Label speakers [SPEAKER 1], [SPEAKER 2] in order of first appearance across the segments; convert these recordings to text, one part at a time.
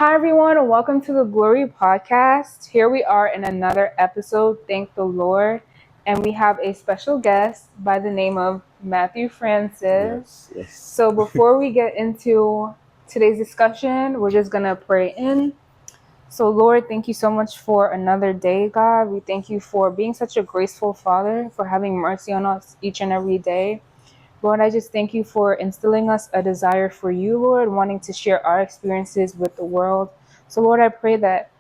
[SPEAKER 1] Hi, everyone, and welcome to the Glory Podcast. Here we are in another episode. Thank the Lord. And we have a special guest by the name of Matthew Francis.
[SPEAKER 2] Yes.
[SPEAKER 1] So, before we get into today's discussion, we're just going to pray in. So, Lord, thank you so much for another day, God. We thank you for being such a graceful Father, for having mercy on us each and every day. Lord, I just thank you for instilling us a desire for you, Lord, wanting to share our experiences with the world. So, Lord, I pray that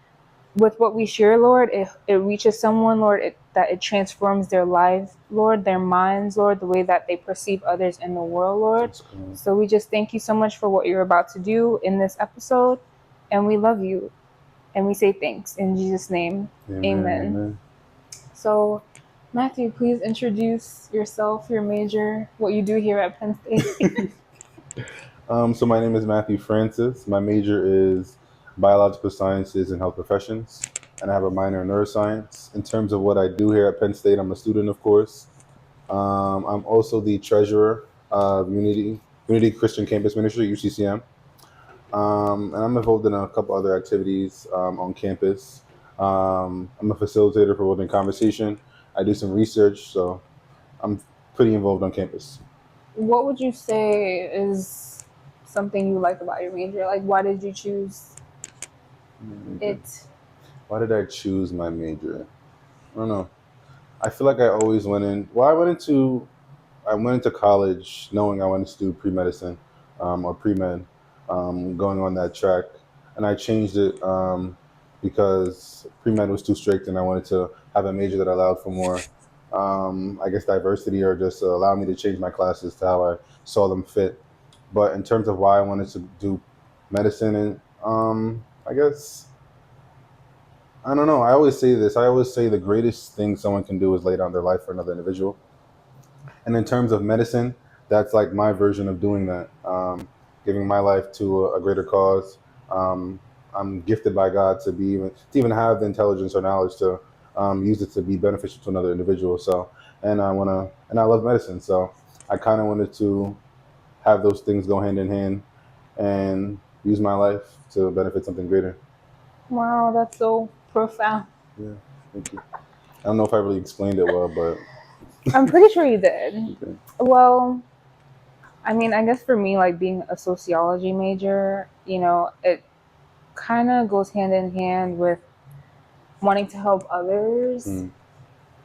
[SPEAKER 1] with what we share, Lord, it reaches someone, Lord, that it transforms their lives, Lord, their minds, Lord, the way that they perceive others in the world, Lord. So we just thank you so much for what you're about to do in this episode. And we love you. And we say thanks in Jesus' name. Amen. So, Matthew, please introduce yourself, your major, what you do here at Penn State.
[SPEAKER 2] So my name is Matthew Francis. My major is biological sciences and health professions, and I have a minor in neuroscience. In terms of what I do here at Penn State, I'm a student, of course. I'm also the treasurer of Unity Christian Campus Ministry, UCCM. And I'm involved in a couple other activities on campus. I'm a facilitator for World in Conversation. I do some research, so I'm pretty involved on campus.
[SPEAKER 1] What would you say is something you like about your major? Like, why did you choose it?
[SPEAKER 2] Why did I choose my major? I don't know. I feel like I always went in. Well, I went into college knowing I wanted to do pre-medicine or pre-med, going on that track, and I changed it because pre-med was too strict, and I wanted to have a major that allowed for more, I guess, diversity, or just allow me to change my classes to how I saw them fit. But in terms of why I wanted to do medicine, and I guess. I don't know. I always say this. I always say the greatest thing someone can do is lay down their life for another individual. And in terms of medicine, that's like my version of doing that, giving my life to a greater cause. I'm gifted by God to even have the intelligence or knowledge to use it to be beneficial to another individual. So, and I love medicine. So I kind of wanted to have those things go hand in hand and use my life to benefit something greater.
[SPEAKER 1] Wow, that's so profound.
[SPEAKER 2] Yeah, thank you. I don't know if I really explained it well, but
[SPEAKER 1] I'm pretty sure you did.
[SPEAKER 2] okay.
[SPEAKER 1] Well, I mean, I guess for me, like being a sociology major, it kind of goes hand in hand with wanting to help others.
[SPEAKER 2] Mm,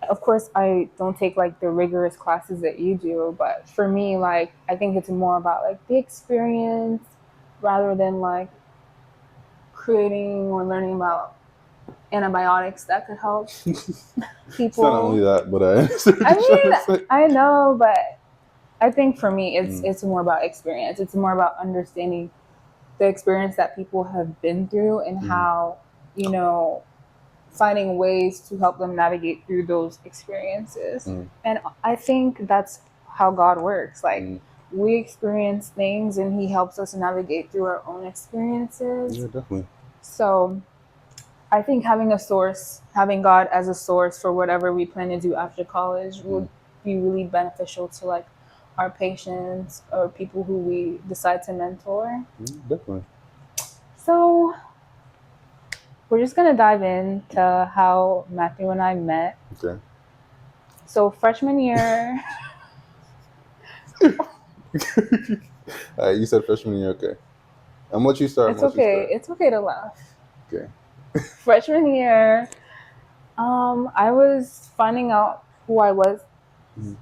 [SPEAKER 1] Of course, I don't take like the rigorous classes that you do, but for me, like, I think it's more about like the experience rather than like creating or learning about antibiotics that could help
[SPEAKER 2] it's not only
[SPEAKER 1] people.
[SPEAKER 2] that, but I understand what
[SPEAKER 1] I
[SPEAKER 2] you're trying to
[SPEAKER 1] mean,
[SPEAKER 2] say.
[SPEAKER 1] I know, but I think for me, it's
[SPEAKER 2] Mm,
[SPEAKER 1] it's more about experience. It's more about understanding the experience that people have been through and
[SPEAKER 2] mm,
[SPEAKER 1] how, you know, finding ways to help them navigate through those experiences.
[SPEAKER 2] mm,
[SPEAKER 1] And I think that's how God works. Like,
[SPEAKER 2] mm.
[SPEAKER 1] we experience things and He helps us navigate through our own experiences.
[SPEAKER 2] Yeah, definitely.
[SPEAKER 1] So I think having a source, having God as a source for whatever we plan to do after college
[SPEAKER 2] Mm,
[SPEAKER 1] would be really beneficial to like our patients or people who we decide to mentor.
[SPEAKER 2] definitely.
[SPEAKER 1] So we're just gonna dive into how Matthew and I met.
[SPEAKER 2] Okay.
[SPEAKER 1] So freshman year,
[SPEAKER 2] You said freshman year, okay. I'm gonna let you start. I'm
[SPEAKER 1] it's
[SPEAKER 2] gonna let you
[SPEAKER 1] okay.
[SPEAKER 2] start.
[SPEAKER 1] It's okay to laugh.
[SPEAKER 2] Okay.
[SPEAKER 1] Freshman year, I was finding out who I was.
[SPEAKER 2] Mm,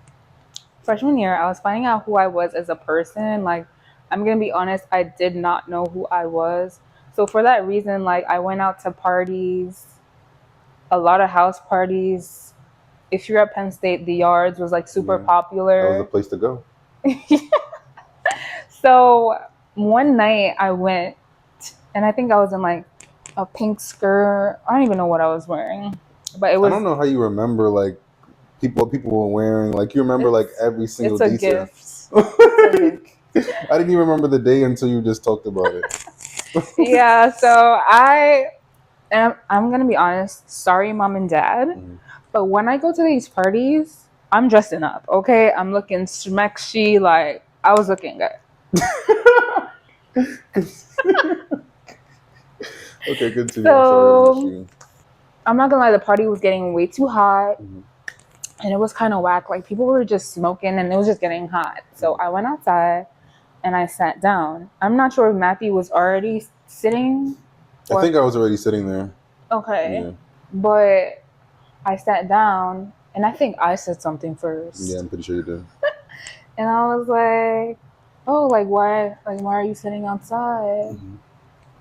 [SPEAKER 1] Freshman year, I was finding out who I was as a person. Like, I'm gonna be honest, I did not know who I was. So for that reason, like, I went out to parties, a lot of house parties. If you're at Penn State, the Yards was like super
[SPEAKER 2] yeah, that was the
[SPEAKER 1] popular.
[SPEAKER 2] place to go.
[SPEAKER 1] So one night I went, and I think I was in like a pink skirt. I don't even know what I was wearing, but it
[SPEAKER 2] I
[SPEAKER 1] was.
[SPEAKER 2] don't know how you remember like what people were wearing. Like you remember like
[SPEAKER 1] It's
[SPEAKER 2] every single
[SPEAKER 1] it's a
[SPEAKER 2] detail.
[SPEAKER 1] gift. It's a gift.
[SPEAKER 2] I didn't even remember the day until you just talked about it.
[SPEAKER 1] Yeah. So and I'm gonna be honest. Sorry, mom and dad,
[SPEAKER 2] Mm.
[SPEAKER 1] but when I go to these parties, I'm dressing up. Okay, I'm looking smexy. Like, I was looking good.
[SPEAKER 2] Okay, continue. I'm sorry to miss
[SPEAKER 1] So
[SPEAKER 2] you.
[SPEAKER 1] I'm not gonna lie, the party was getting way too hot
[SPEAKER 2] Mm-hmm.
[SPEAKER 1] and it was kind of whack. Like people were just smoking and it was just getting hot. So
[SPEAKER 2] Mm-hmm.
[SPEAKER 1] I went outside and I sat down. I'm not sure if Matthew was already sitting
[SPEAKER 2] I
[SPEAKER 1] or
[SPEAKER 2] think I was already sitting there.
[SPEAKER 1] okay,
[SPEAKER 2] Yeah.
[SPEAKER 1] but I sat down and I think I said something
[SPEAKER 2] Yeah,
[SPEAKER 1] first.
[SPEAKER 2] I'm pretty sure you did.
[SPEAKER 1] And I was like, "Oh, why are you sitting outside?"
[SPEAKER 2] Mm-hmm.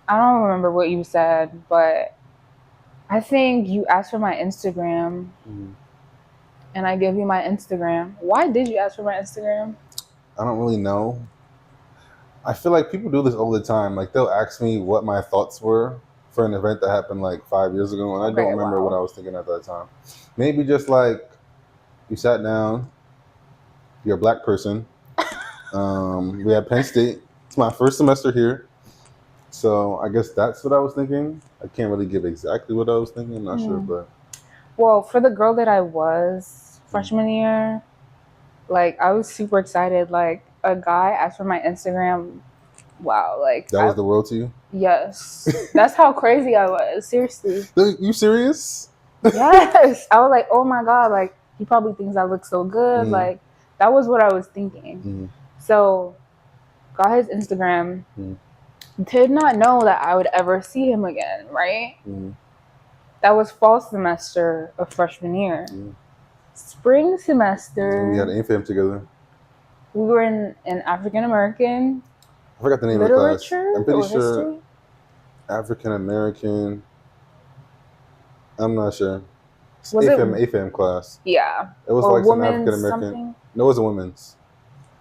[SPEAKER 1] I don't remember what you said, but I think you asked for my Instagram
[SPEAKER 2] Mm-hmm.
[SPEAKER 1] and I gave you my Instagram. Why did you ask for my Instagram?
[SPEAKER 2] I don't really know. I feel like people do this all the time. Like they'll ask me what my thoughts were for an event that happened like 5 years ago, and I don't
[SPEAKER 1] Okay,
[SPEAKER 2] remember what I
[SPEAKER 1] wow.
[SPEAKER 2] was thinking at that time. Maybe just like you sat down, you're a black person. We had Penn State. It's my first semester here, so I guess that's what I was thinking. I can't really give exactly what I was thinking. I'm not sure,
[SPEAKER 1] Mm.
[SPEAKER 2] but
[SPEAKER 1] Well, for the girl that I was
[SPEAKER 2] mm,
[SPEAKER 1] freshman year, like I was super excited. Like a guy asked for my Instagram. Wow, like
[SPEAKER 2] that
[SPEAKER 1] I
[SPEAKER 2] was the world to you.
[SPEAKER 1] yes, that's how crazy I was. Seriously,
[SPEAKER 2] You serious?
[SPEAKER 1] yes. I was like, oh my god, like he probably thinks I look so good.
[SPEAKER 2] Mm,
[SPEAKER 1] Like that was what I was thinking.
[SPEAKER 2] mm,
[SPEAKER 1] So got his Instagram.
[SPEAKER 2] mm,
[SPEAKER 1] Did not know that I would ever see him again. Right.
[SPEAKER 2] mm,
[SPEAKER 1] That was fall semester of freshman year.
[SPEAKER 2] mm.
[SPEAKER 1] Spring
[SPEAKER 2] And we had
[SPEAKER 1] semester,
[SPEAKER 2] AFAM together.
[SPEAKER 1] we were in an African American
[SPEAKER 2] I forgot the name of the class. I'm
[SPEAKER 1] literature
[SPEAKER 2] pretty
[SPEAKER 1] or
[SPEAKER 2] sure
[SPEAKER 1] history.
[SPEAKER 2] African American. I'm not sure. It's
[SPEAKER 1] Was it?
[SPEAKER 2] AFAM class.
[SPEAKER 1] Yeah,
[SPEAKER 2] It was
[SPEAKER 1] or
[SPEAKER 2] like some African
[SPEAKER 1] woman's
[SPEAKER 2] American.
[SPEAKER 1] something.
[SPEAKER 2] No, it wasn't women's.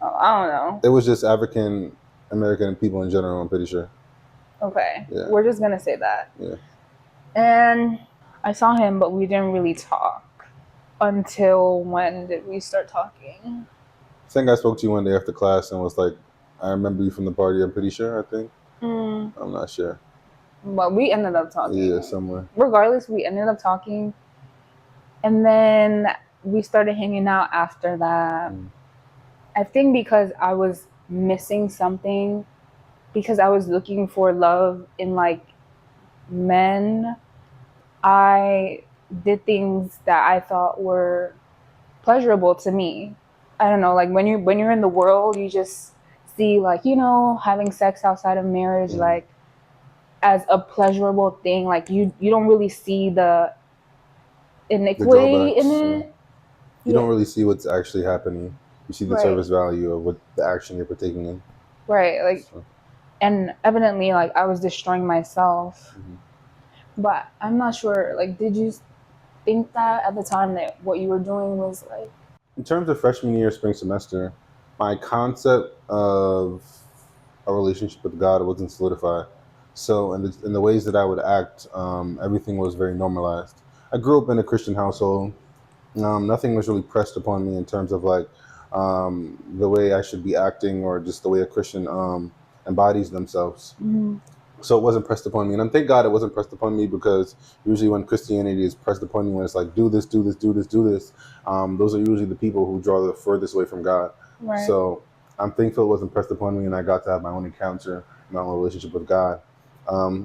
[SPEAKER 1] Oh, I don't know.
[SPEAKER 2] It was just African American people in general. I'm pretty sure.
[SPEAKER 1] Okay,
[SPEAKER 2] Yeah,
[SPEAKER 1] we're just gonna say that.
[SPEAKER 2] yeah.
[SPEAKER 1] And I saw him, but we didn't really talk until when did we start talking?
[SPEAKER 2] I think I spoke to you one day after class and was like, "I remember you from the party." I'm pretty sure. I think.
[SPEAKER 1] Mm,
[SPEAKER 2] I'm not sure.
[SPEAKER 1] but we ended up
[SPEAKER 2] Yeah,
[SPEAKER 1] talking.
[SPEAKER 2] somewhere.
[SPEAKER 1] Regardless, we ended up talking, and then we started hanging out after that.
[SPEAKER 2] Mm,
[SPEAKER 1] I think because I was missing something, because I was looking for love in like men, I did things that I thought were pleasurable to me. I don't know, like when you're in the world, you just see like, having sex outside of marriage
[SPEAKER 2] mm.
[SPEAKER 1] like as a pleasurable thing. Like you don't really see the
[SPEAKER 2] The
[SPEAKER 1] iniquity in
[SPEAKER 2] drawbacks. Yeah.
[SPEAKER 1] it.
[SPEAKER 2] You don't
[SPEAKER 1] Yeah,
[SPEAKER 2] really see what's actually happening. You see the
[SPEAKER 1] right.
[SPEAKER 2] service value of what the action you're partaking in.
[SPEAKER 1] Right. Like
[SPEAKER 2] So,
[SPEAKER 1] and evidently like I was destroying myself.
[SPEAKER 2] mhm.
[SPEAKER 1] But I'm not sure, like did you think that at the time that what you were doing was like
[SPEAKER 2] In terms of freshman year, spring semester, my concept of a relationship with God wasn't solidified. So, in the ways that I would act, everything was very normalized. I grew up in a Christian household. Nothing was really pressed upon me in terms of like the way I should be acting or just the way a Christian embodies themselves.
[SPEAKER 1] mm,
[SPEAKER 2] So it wasn't pressed upon me, and I'm thank God it wasn't pressed upon me because usually when Christianity is pressed upon you, when it's like do this, do this, do this, do this, those are usually the people who draw the furthest away from God.
[SPEAKER 1] right.
[SPEAKER 2] So I'm thankful it wasn't pressed upon me, and I got to have my own encounter, my own relationship with God.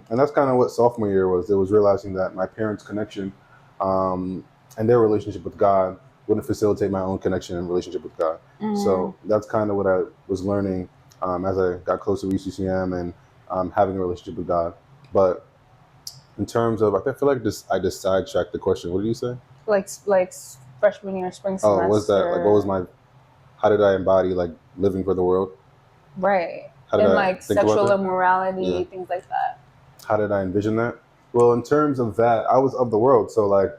[SPEAKER 2] And that's kind of what sophomore year was. It was realizing that my parents' connection um, and their relationship with God wouldn't facilitate my own connection and relationship with God.
[SPEAKER 1] Mm,
[SPEAKER 2] So that's kind of what I was learning as I got closer to ECCM and having a relationship with God. But in terms of, I feel like this, I just sidetracked the question. What did you say?
[SPEAKER 1] like freshman year, spring
[SPEAKER 2] Oh, was that like what was
[SPEAKER 1] semester,
[SPEAKER 2] my? How did I embody like living for the world?
[SPEAKER 1] right?
[SPEAKER 2] How did
[SPEAKER 1] And
[SPEAKER 2] I
[SPEAKER 1] like
[SPEAKER 2] think about
[SPEAKER 1] sexual
[SPEAKER 2] that?
[SPEAKER 1] immorality,
[SPEAKER 2] Yeah.
[SPEAKER 1] things like that.
[SPEAKER 2] How did I envision that? Well, in terms of that, I was of the world, so like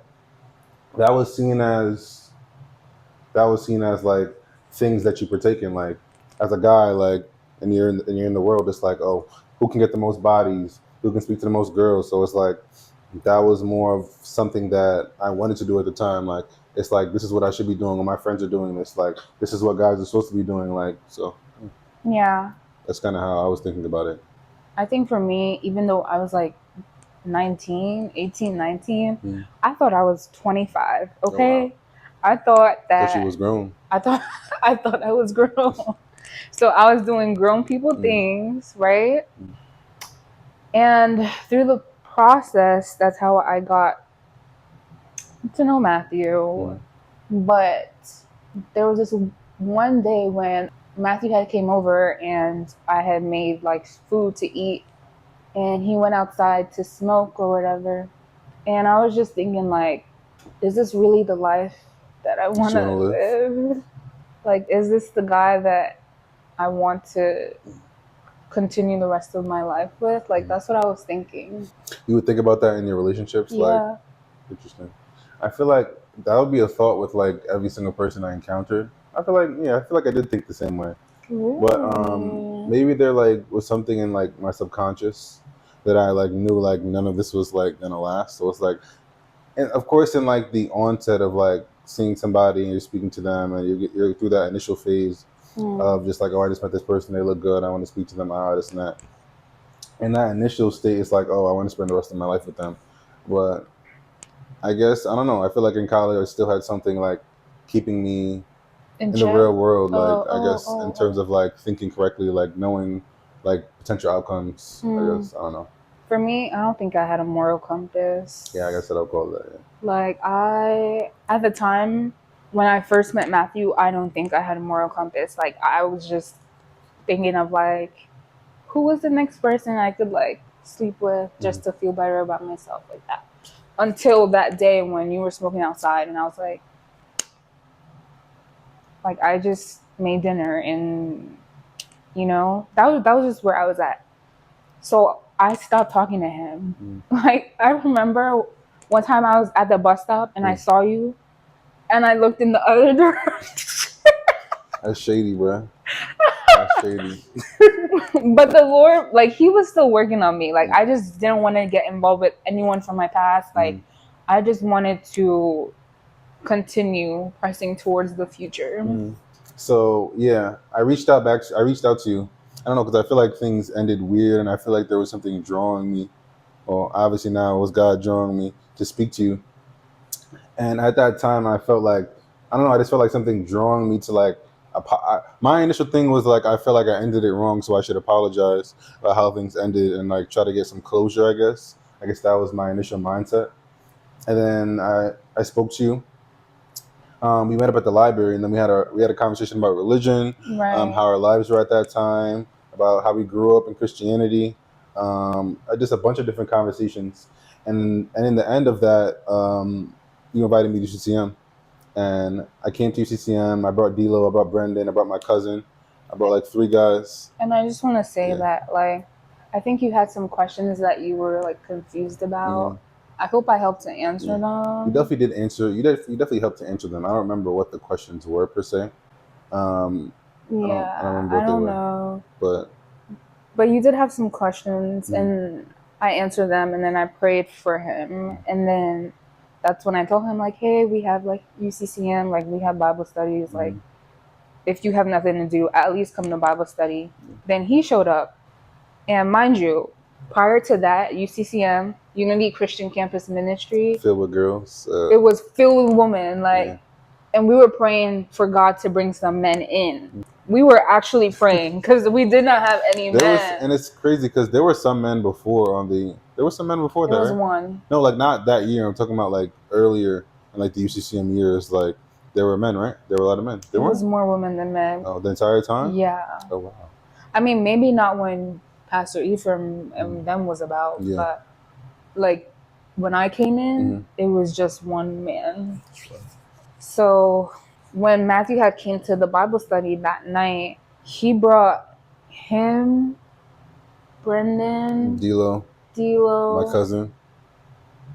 [SPEAKER 2] that was seen as like things that you partake in. Like as a guy, like and you're in the world, it's like, oh, who can get the most bodies? Who can speak to the most girls? So it's like that was more of something that I wanted to do at the time. Like it's like this is what I should be doing, or my friends are doing this. Like this is what guys are supposed to be doing. Like so,
[SPEAKER 1] Yeah.
[SPEAKER 2] that's kind of how I was thinking about it.
[SPEAKER 1] I think for me, even though I was like 19, 18, 19,
[SPEAKER 2] Mm.
[SPEAKER 1] I thought I was 25,
[SPEAKER 2] Oh wow,
[SPEAKER 1] okay? I thought
[SPEAKER 2] thought she was
[SPEAKER 1] that
[SPEAKER 2] grown.
[SPEAKER 1] I thought I thought I was grown. So I was doing grown people
[SPEAKER 2] Mm.
[SPEAKER 1] things, right?
[SPEAKER 2] Mm.
[SPEAKER 1] And through the process, that's how I got to know Matthew. But there was this one day when Matthew had came over and I had made like food to eat, and he went outside to smoke or whatever. And I was just thinking, like, is this really the life that I want to live? Like, is this the guy that I want to continue the rest of my life with? Like, that's what I was thinking.
[SPEAKER 2] You would think about that in your relationships?
[SPEAKER 1] Yeah.
[SPEAKER 2] Like, interesting. I feel like that would be a thought with like every single person I encountered. I feel like I did think the same way.
[SPEAKER 1] Really?
[SPEAKER 2] But maybe there like was something in like my subconscious that I like knew like none of this was like gonna last. So it's like, and of course in like the onset of like seeing somebody and you're speaking to them and you're through that initial phase of just like, oh, I just met this person, they look good, I want to speak to them, this and that. And that initial state is like, oh, I want to spend the rest of my life with them. But I guess I don't know. I feel like in college I still had something like keeping me in the real world, like I guess in terms of like thinking correctly, like knowing like potential outcomes. I guess I don't know.
[SPEAKER 1] For me, I don't think I had a moral compass.
[SPEAKER 2] Yeah, I guess I'll call that. Yeah.
[SPEAKER 1] Like at the time when I first met Matthew, I don't think I had a moral compass. Like I was just thinking of like, who was the next person I could like sleep with just to feel better about myself, like that. Until that day when you were smoking outside, and I was like I just made dinner, and you know that was just where I was at. So I stopped talking to him. Like I remember one time I was at the bus stop and I saw you, and I looked in the other direction.
[SPEAKER 2] That's shady, bro. That's shady.
[SPEAKER 1] But the Lord, like, he was still working on me. Like I just didn't want to get involved with anyone from my past. Like I just wanted to continue pressing towards the future.
[SPEAKER 2] So yeah, I reached out to you. I don't know, because I feel like things ended weird, and I feel like there was something drawing me. Well, obviously now it was God drawing me to speak to you. And at that time, I felt like, I don't know, I just felt like something drawing me to like, my initial thing was like, I felt like I ended it wrong, so I should apologize about how things ended and like try to get some closure, I guess. I guess that was my initial mindset. And then I spoke to you. We met up at the library, and then we had a conversation about religion, how our lives were at that time, about how we grew up in Christianity, just a bunch of different conversations. And in the end of that, you invited me to UCCM, and I came to UCCM. I brought D'Lo, I brought Brendan, I brought my cousin, I brought like 3 guys.
[SPEAKER 1] And I just want to say that like I think you had some questions that you were like confused about. I hope I helped to answer them.
[SPEAKER 2] You definitely did answer. You definitely helped to answer them. I don't remember what the questions were per se. I don't
[SPEAKER 1] know.
[SPEAKER 2] But
[SPEAKER 1] you did have some questions, and I answered them, and then I prayed for him, and then that's when I told him like, hey, we have like UCCM, like we have Bible studies, like if you have nothing to do, at least come to Bible study. Then he showed up, and mind you, prior to that, UCCM, Unity Christian Campus Ministry,
[SPEAKER 2] filled with girls.
[SPEAKER 1] It was filled with women, like, and we were praying for God to bring some men in. We were actually praying because we did not have any men.
[SPEAKER 2] And it's crazy because there were some men before There were some men before that.
[SPEAKER 1] There was
[SPEAKER 2] right?
[SPEAKER 1] one.
[SPEAKER 2] No, like not that year. I'm talking about like earlier in like the UCCM years. Like there were men, right? There were a lot of men.
[SPEAKER 1] There was more women than men.
[SPEAKER 2] Oh, the entire time?
[SPEAKER 1] Yeah.
[SPEAKER 2] Oh wow.
[SPEAKER 1] I mean, maybe not when Pastor Ephraim and them was about, but like when I came in, it was just one man. So when Matthew had came to the Bible study that night, he brought him, Brendan,
[SPEAKER 2] D'Lo, my cousin.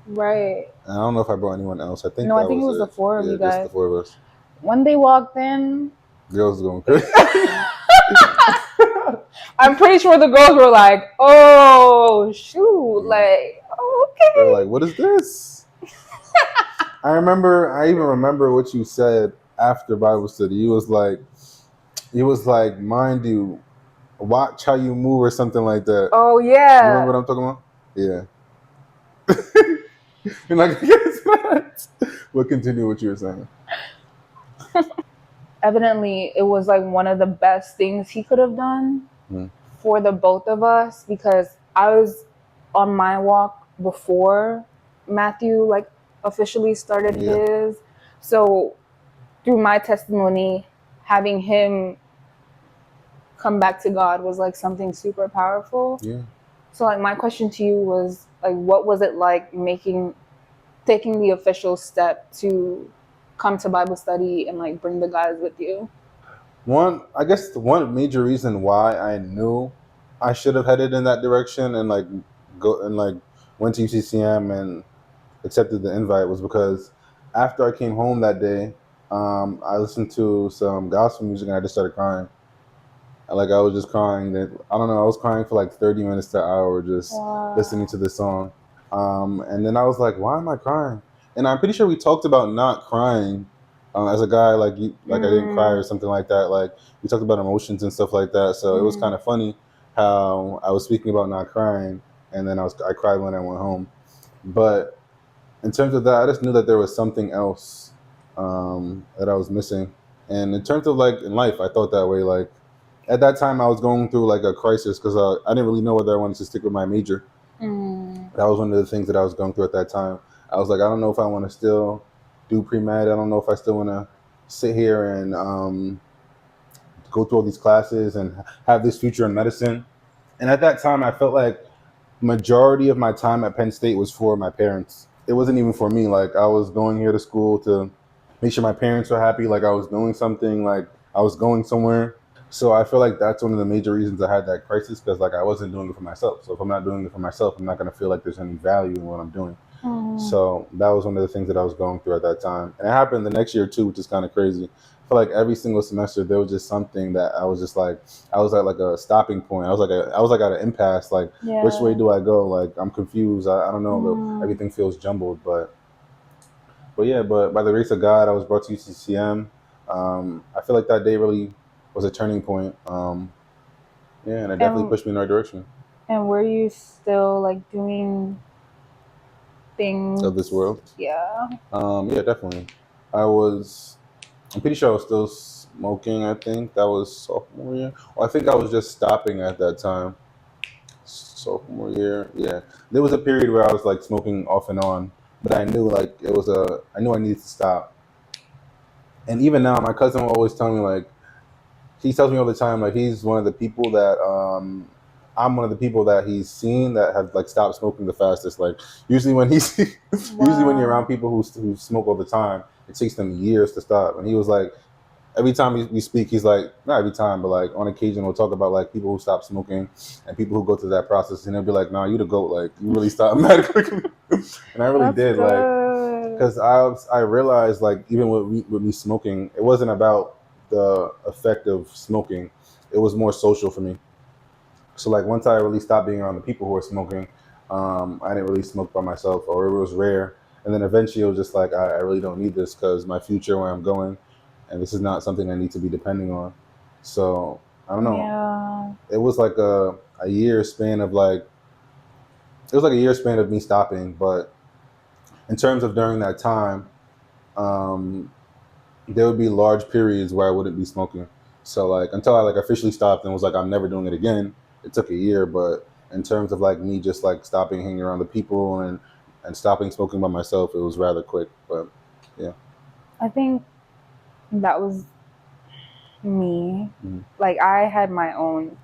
[SPEAKER 1] Right.
[SPEAKER 2] And I don't know if I brought anyone else. I think
[SPEAKER 1] I think it was the 4 of you guys.
[SPEAKER 2] Just the 4 of us.
[SPEAKER 1] When they walked in,
[SPEAKER 2] girls were going crazy.
[SPEAKER 1] I'm pretty sure the girls were like, "Oh shoot!" Like, oh, okay.
[SPEAKER 2] They're like, "What is this?" I even remember what you said after Bible study. He was like, "Mind you, watch how you move," or something like that.
[SPEAKER 1] Oh yeah.
[SPEAKER 2] You remember what I'm talking about? Yeah. And like, guess what? We'll continue what you were saying.
[SPEAKER 1] Evidently, it was like one of the best things he could have done for the both of us, because I was on my walk before Matthew like officially started
[SPEAKER 2] Yeah.
[SPEAKER 1] his. So through my testimony, having him come back to God was like something super powerful.
[SPEAKER 2] Yeah.
[SPEAKER 1] So like my question to you was like, what was it like taking the official step to come to Bible study and like bring the guys with you?
[SPEAKER 2] I guess the one major reason why I knew I should have headed in that direction and like go and like went to UCCM and accepted the invite was because after I came home that day, I listened to some gospel music and I just started crying. Like I was just crying. That I don't know. I was crying for like 30 minutes to an hour just listening
[SPEAKER 1] Wow.
[SPEAKER 2] to this song. And then I was like, why am I crying? And I'm pretty sure we talked about not crying as a guy. Like like I didn't cry or
[SPEAKER 1] Mm,
[SPEAKER 2] something like that. Like we talked about emotions and stuff like that. So it was
[SPEAKER 1] mm,
[SPEAKER 2] kind of funny how I was speaking about not crying, and then I cried when I went home. But in terms of that, I just knew that there was something else that I was missing. And in terms of like in life, I thought that way. Like at that time, I was going through like a crisis because I didn't really know whether I wanted to stick with my major.
[SPEAKER 1] mm.
[SPEAKER 2] That was one of the things that I was going through at that time. I was like, I don't know if I want to still do pre med. I don't know if I still want to sit here and go through all these classes and have this future in medicine. And at that time, I felt like majority of my time at Penn State was for my parents. It wasn't even for me. Like I was going here to school to make sure my parents were happy. Like I was doing something. Like I was going somewhere. So I feel like that's one of the major reasons I had that crisis because like I wasn't doing it for myself. So if I'm not doing it for myself, I'm not going to feel like there's any value in what I'm doing.
[SPEAKER 1] Mm.
[SPEAKER 2] So that was one of the things that I was going through at that time, and it happened the next year too, which is kind of crazy. I feel like every single semester there was just something that I was just like I was at like a stopping point. I was like at an impasse. Like which way
[SPEAKER 1] Yeah.
[SPEAKER 2] do I go? Like I'm confused. I don't know.
[SPEAKER 1] Mm.
[SPEAKER 2] Everything feels jumbled. But yeah. But by the grace of God, I was brought to UCCM. I feel like that day really was a turning point. Yeah, and it definitely
[SPEAKER 1] And
[SPEAKER 2] pushed me in the right direction
[SPEAKER 1] were you still like doing
[SPEAKER 2] of this
[SPEAKER 1] things?
[SPEAKER 2] world.
[SPEAKER 1] Yeah.
[SPEAKER 2] Yeah, definitely. I was. I'm pretty sure I was still smoking. I think that was sophomore year. Or I think I was just stopping at that time. Sophomore year, yeah. There was a period where I was like smoking off and on, but I knew like it was a. I knew I needed to stop. And even now, my cousin will always tell me like he tells me all the time like he's one of the people that I'm one of the people that he's seen that have like stopped smoking the fastest. Like usually when he's usually when you're around
[SPEAKER 1] Wow.
[SPEAKER 2] people who smoke all the time, it takes them years to stop. And he was like every time we speak, he's like, not every time, but like on occasion, we'll talk about like people who stop smoking and people who go through that process, and he'll be like, "Nah, you the goat. Like you really stopped mad quickly." And I really
[SPEAKER 1] That's
[SPEAKER 2] did, like,
[SPEAKER 1] good.
[SPEAKER 2] because I realized like even with me smoking, it wasn't about the effect of smoking; it was more social for me. So like once I really stopped being around the people who were smoking, I didn't really smoke by myself, or it was rare. And then eventually it was just like I really don't need this because my future, where I'm going, and this is not something I need to be depending on. So I don't know.
[SPEAKER 1] Yeah.
[SPEAKER 2] It was like a year span of like it was like a year span of me stopping, but in terms of during that time, um, there would be large periods where I wouldn't be smoking. So like until I like officially stopped and was like I'm never doing it again. It took a year, but in terms of like me just like stopping hanging around the people and stopping smoking by myself, it was rather quick. But yeah.
[SPEAKER 1] I think that was me.
[SPEAKER 2] Mm-hmm.
[SPEAKER 1] Like I had my own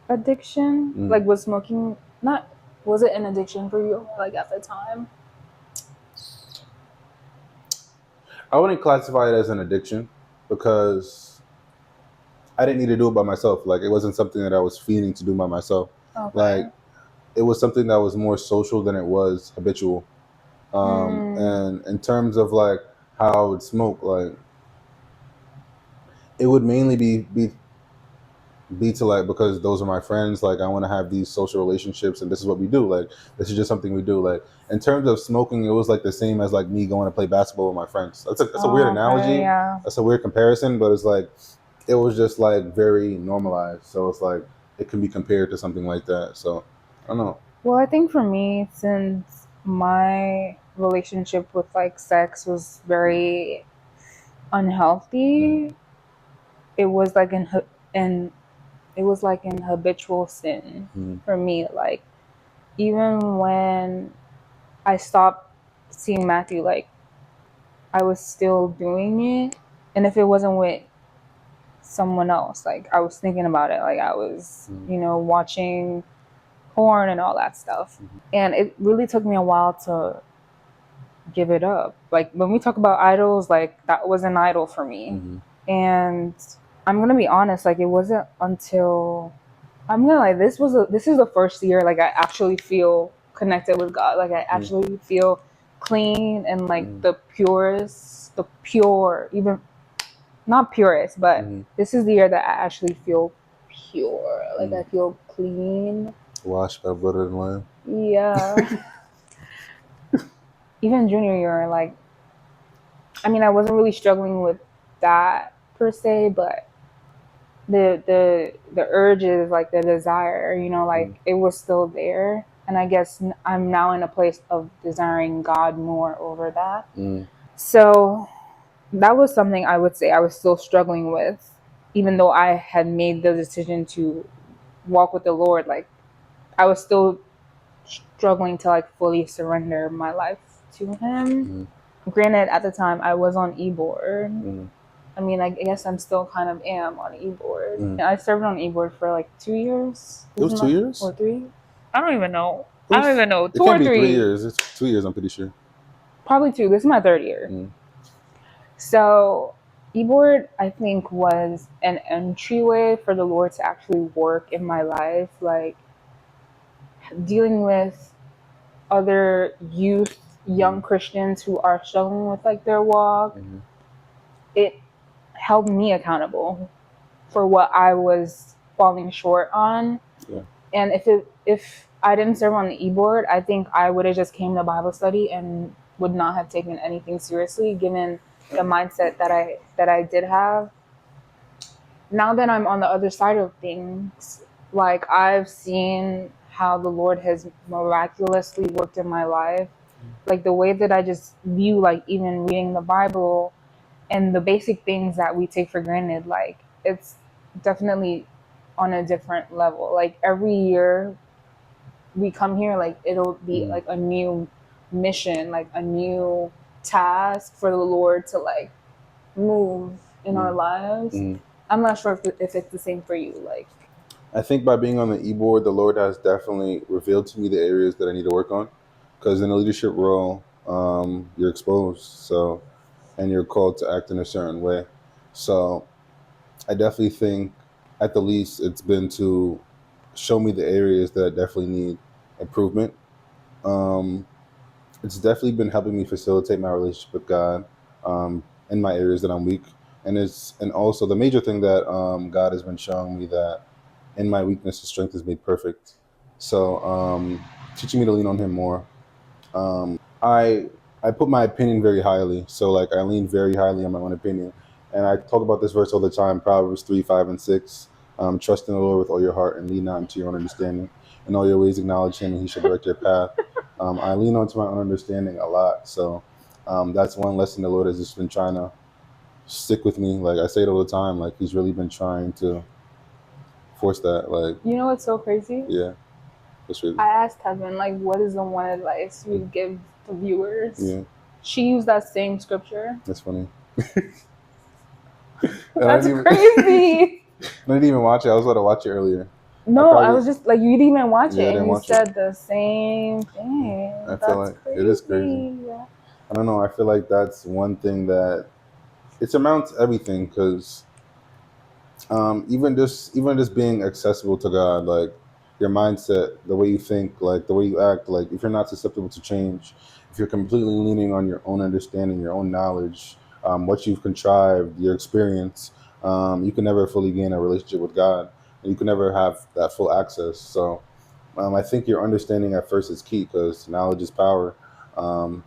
[SPEAKER 1] addiction.
[SPEAKER 2] Mm-hmm.
[SPEAKER 1] Like was smoking not was it an addiction for you like at the time?
[SPEAKER 2] I wouldn't classify it as an addiction because I didn't need to do it by myself. Like it wasn't something that I was feeding to do by myself.
[SPEAKER 1] Okay.
[SPEAKER 2] Like it was something that was more social than it was habitual.
[SPEAKER 1] Mm,
[SPEAKER 2] And in terms of like how I would smoke, like it would mainly be to like because those are my friends. Like I want to have these social relationships, and this is what we do. Like this is just something we do. Like in terms of smoking, it was like the same as like me going to play basketball with my friends. That's a weird
[SPEAKER 1] oh, okay,
[SPEAKER 2] analogy.
[SPEAKER 1] yeah.
[SPEAKER 2] That's a weird comparison, but it's like it was just like very normalized. So it's like it can be compared to something like that. So I don't know.
[SPEAKER 1] Well, I think for me, since my relationship with like sex was very
[SPEAKER 2] Mm-hmm.
[SPEAKER 1] unhealthy, it was like in it was like an habitual sin
[SPEAKER 2] Mm-hmm.
[SPEAKER 1] for me. Like even when I stopped seeing Matthew, like I was still doing it. And if it wasn't with someone else, like I was thinking about it, like I was, watching porn and all that stuff. And it really took me a while to give it up. Like when we talk about idols, like that was an idol for me. And I'm gonna be honest, like it wasn't until this is the first year like I actually feel connected with God. Like I actually feel clean and like the pure, even not purest, but this is the year that I actually feel pure. Like I feel clean.
[SPEAKER 2] Washed by blood and lamb.
[SPEAKER 1] Yeah. Even junior year, like I wasn't really struggling with that per se, but the urges, like the desire, like it was still there. And I guess I'm now in a place of desiring God more over that. So that was something I would say I was still struggling with, even though I had made the decision to walk with the Lord. Like I was still struggling to like fully surrender my life to Him. Granted, at the time I was on e-board. I guess I'm still kind of am on e-board. I served on e-board for like 2 years.
[SPEAKER 2] It was 2 years?
[SPEAKER 1] Or 3? I don't even know.
[SPEAKER 2] It
[SPEAKER 1] 2
[SPEAKER 2] can't
[SPEAKER 1] or
[SPEAKER 2] be
[SPEAKER 1] 3.
[SPEAKER 2] 3 years. It's 2 years, I'm pretty sure.
[SPEAKER 1] Probably 2. This is my 3rd year. So e-board, I think, was an entryway for the Lord to actually work in my life. Like dealing with other young Christians who are struggling with like their walk. It held me accountable for what I was falling short on.
[SPEAKER 2] Yeah.
[SPEAKER 1] And if I didn't serve on the e-board, I think I would have just came to Bible study and would not have taken anything seriously, given the mindset that I did have. Now that I'm on the other side of things, like I've seen how the Lord has miraculously worked in my life. Like the way that I just view like even reading the Bible and the basic things that we take for granted, like it's definitely on a different level. Like every year we come here, like it'll be like a new mission, like a new task for the Lord to like move in our lives. I'm not sure if it's the same for you. Like
[SPEAKER 2] I think by being on the e-board, the Lord has definitely revealed to me the areas that I need to work on. Because in a leadership role, you're exposed, so, and you're called to act in a certain way. So I definitely think, at the least, it's been to show me the areas that I definitely need improvement. It's definitely been helping me facilitate my relationship with God, in my areas that I'm weak. And also the major thing that God has been showing me, that in my weakness, His strength is made perfect. So teaching me to lean on Him more. I I put my opinion very highly. So like I lean very highly on my own opinion. And I talk about this verse all the time, Proverbs 3, 5, and 6. Trust in the Lord with all your heart and lean not into your own understanding. In all your ways acknowledge Him and He shall direct your path. I lean onto my own understanding a lot. So that's one lesson the Lord has just been trying to stick with me. Like I say it all the time, like He's really been trying to force that. Like,
[SPEAKER 1] you know what's so crazy?
[SPEAKER 2] yeah, that's really,
[SPEAKER 1] I asked Heaven like, what is the one advice we give to viewers?
[SPEAKER 2] yeah,
[SPEAKER 1] She used that same scripture.
[SPEAKER 2] that's funny.
[SPEAKER 1] That's crazy.
[SPEAKER 2] I didn't even watch it. I was about to watch it earlier.
[SPEAKER 1] No, I was just like, you didn't even watch
[SPEAKER 2] Yeah, I
[SPEAKER 1] it,
[SPEAKER 2] didn't
[SPEAKER 1] and you
[SPEAKER 2] watch
[SPEAKER 1] said the same thing.
[SPEAKER 2] I feel
[SPEAKER 1] That's
[SPEAKER 2] like
[SPEAKER 1] crazy.
[SPEAKER 2] it is crazy.
[SPEAKER 1] Yeah.
[SPEAKER 2] I don't know. I feel like that's one thing that it surmounts everything, because even just being accessible to God, like your mindset, the way you think, like the way you act, like if you're not susceptible to change, if you're completely leaning on your own understanding, your own knowledge, what you've contrived, your experience, you can never fully gain a relationship with God, and you can never have that full access. So I think your understanding at first is key, because knowledge is power. Um,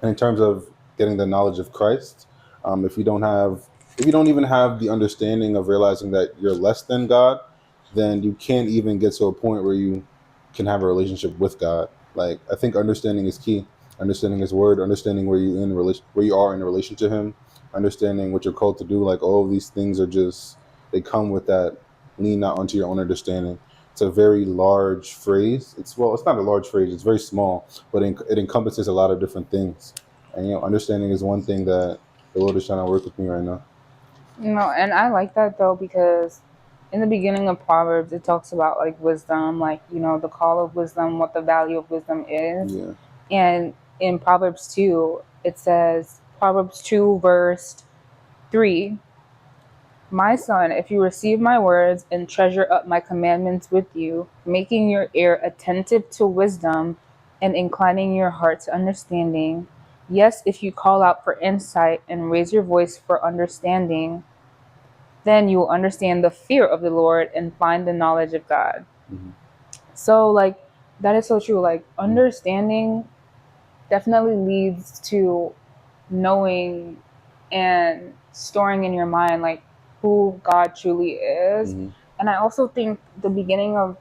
[SPEAKER 2] and in terms of getting the knowledge of Christ, if you don't even have the understanding of realizing that you're less than God, then you can't even get to a point where you can have a relationship with God. Like I think understanding is key. Understanding His Word, understanding where you are in relation to Him, understanding what you're called to do. Like all of these things are just, they come with that lean not onto your own understanding. it's a very large phrase. It's not a large phrase. It's very small, but it encompasses a lot of different things. And understanding is one thing that the Lord is trying to work with me right now.
[SPEAKER 1] And I like that though, because in the beginning of Proverbs, it talks about like wisdom, like, the call of wisdom, what the value of wisdom is.
[SPEAKER 2] Yeah.
[SPEAKER 1] And in Proverbs 2, it says, Proverbs 2, verse 3, my son, if you receive my words and treasure up my commandments with you, making your ear attentive to wisdom and inclining your heart to understanding, yes, if you call out for insight and raise your voice for understanding, then you will understand the fear of the Lord and find the knowledge of God.
[SPEAKER 2] Mm-hmm.
[SPEAKER 1] So, like, that is so true. Like, understanding definitely leads to knowing and storing in your mind, like, who God truly is.
[SPEAKER 2] Mm-hmm.
[SPEAKER 1] And I also think the beginning of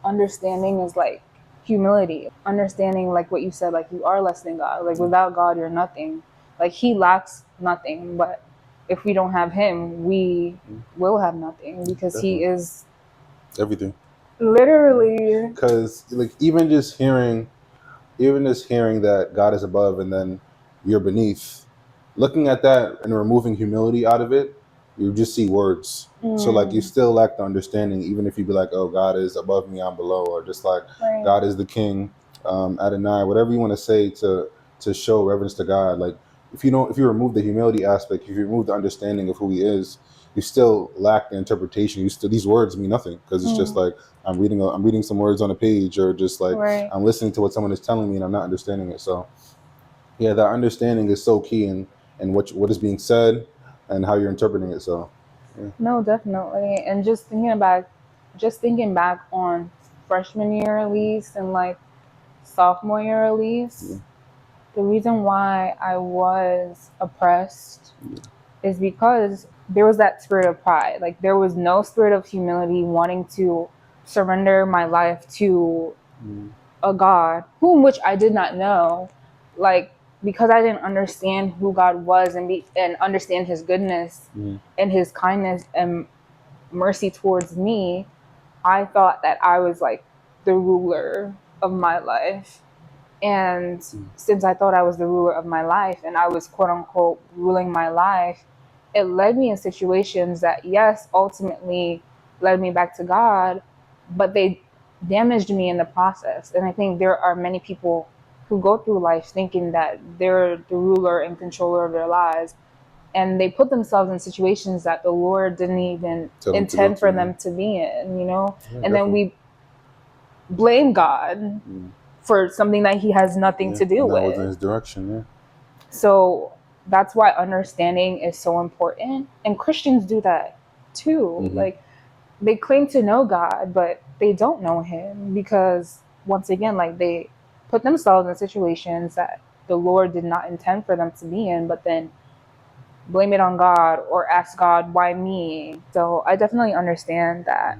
[SPEAKER 1] understanding is like humility. Understanding, like what you said, like, you are less than God. Like, without God, you're nothing. Like, He lacks nothing, but if we don't have Him, we will have nothing, because He
[SPEAKER 2] Definitely.
[SPEAKER 1] is
[SPEAKER 2] Everything.
[SPEAKER 1] literally.
[SPEAKER 2] Because like even just hearing that God is above and then you're beneath, looking at that and removing humility out of it, you just see words. So like you still lack the understanding, even if you be like, oh, God is above me, I'm below, or just like
[SPEAKER 1] Right.
[SPEAKER 2] God is the king, Adonai, whatever you want to say to show reverence to God. Like if you remove the humility aspect, if you remove the understanding of who He is, you still lack the interpretation. These words mean nothing, because it's just like I'm reading some words on a page, or just like
[SPEAKER 1] Right.
[SPEAKER 2] I'm listening to what someone is telling me and I'm not understanding it. So yeah, that understanding is so key in what is being said and how you're interpreting it. So yeah.
[SPEAKER 1] No, definitely. And just thinking back on freshman year at least, and like sophomore year at
[SPEAKER 2] Yeah.
[SPEAKER 1] least, the reason why I was oppressed is because there was that spirit of pride. Like, there was no spirit of humility, wanting to surrender my life to a God whom which I did not know. Like, because I didn't understand who God was, and understand His goodness and His kindness and mercy towards me, I thought that I was like the ruler of my life. And since I thought I was the ruler of my life and I was quote unquote ruling my life, it led me in situations that, yes, ultimately led me back to God, but they damaged me in the process. And I think there are many people who go through life thinking that they're the ruler and controller of their lives, and they put themselves in situations that the Lord didn't even
[SPEAKER 2] Tell them to go
[SPEAKER 1] intend for
[SPEAKER 2] to.
[SPEAKER 1] them to be in,
[SPEAKER 2] Yeah,
[SPEAKER 1] and then
[SPEAKER 2] definitely.
[SPEAKER 1] we blame God for something that He has nothing
[SPEAKER 2] Yeah,
[SPEAKER 1] to do
[SPEAKER 2] and that wasn't
[SPEAKER 1] with.
[SPEAKER 2] His direction. Yeah.
[SPEAKER 1] So that's why understanding is so important. And Christians do that too. Like, they claim to know God, but they don't know Him, because once again, like, they put themselves in situations that the Lord did not intend for them to be in, but then blame it on God or ask God, why me? So I definitely understand that.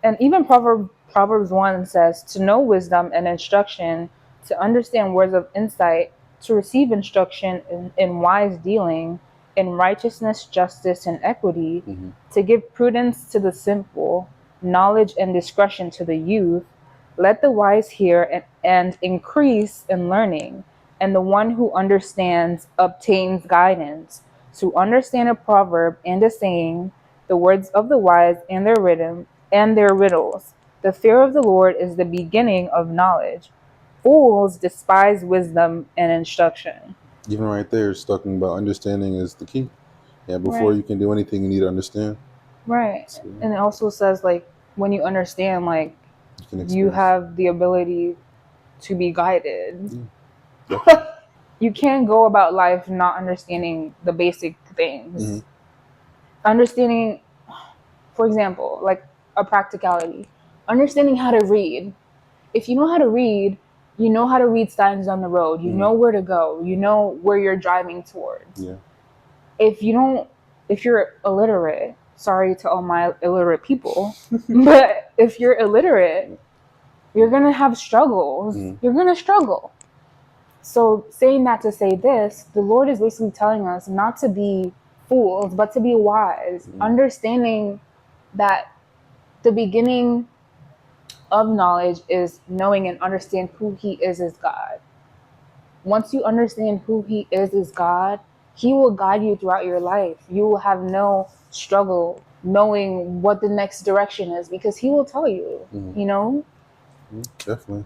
[SPEAKER 1] And even Proverbs 1 says, to know wisdom and instruction, to understand words of insight, to receive instruction in wise dealing, in righteousness, justice, and equity, to give prudence to the simple, knowledge and discretion to the youth. Let the wise hear and increase in learning, and the one who understands obtains guidance. To understand a proverb and a saying, the words of the wise and their riddles. The fear of the Lord is the beginning of knowledge. Fools despise wisdom and instruction.
[SPEAKER 2] Even right there, it's talking about understanding is the key. Yeah, before
[SPEAKER 1] Right,
[SPEAKER 2] you can do anything, you need to understand.
[SPEAKER 1] right.
[SPEAKER 2] So
[SPEAKER 1] And it also says, like, when you understand, like,
[SPEAKER 2] you can
[SPEAKER 1] you
[SPEAKER 2] experience.
[SPEAKER 1] have the ability to be guided.
[SPEAKER 2] Yeah, definitely.
[SPEAKER 1] You can't go about life not understanding the basic things. Understanding, for example, like a practicality, understanding how to read. If you know how to read, you know how to read signs on the road. You know where to go. You know where you're driving towards.
[SPEAKER 2] Yeah.
[SPEAKER 1] If you don't, if you're illiterate, sorry to all my illiterate people, but if you're illiterate, you're going to have struggles. You're going to struggle. So, saying that to say this, the Lord is basically telling us not to be fools, but to be wise, understanding that the beginning of knowledge is knowing and understand who he is as God. Once you understand who he is as God, he will guide you throughout your life. You will have no struggle knowing what the next direction is because he will tell you,
[SPEAKER 2] Mhm.
[SPEAKER 1] you know?
[SPEAKER 2] Definitely.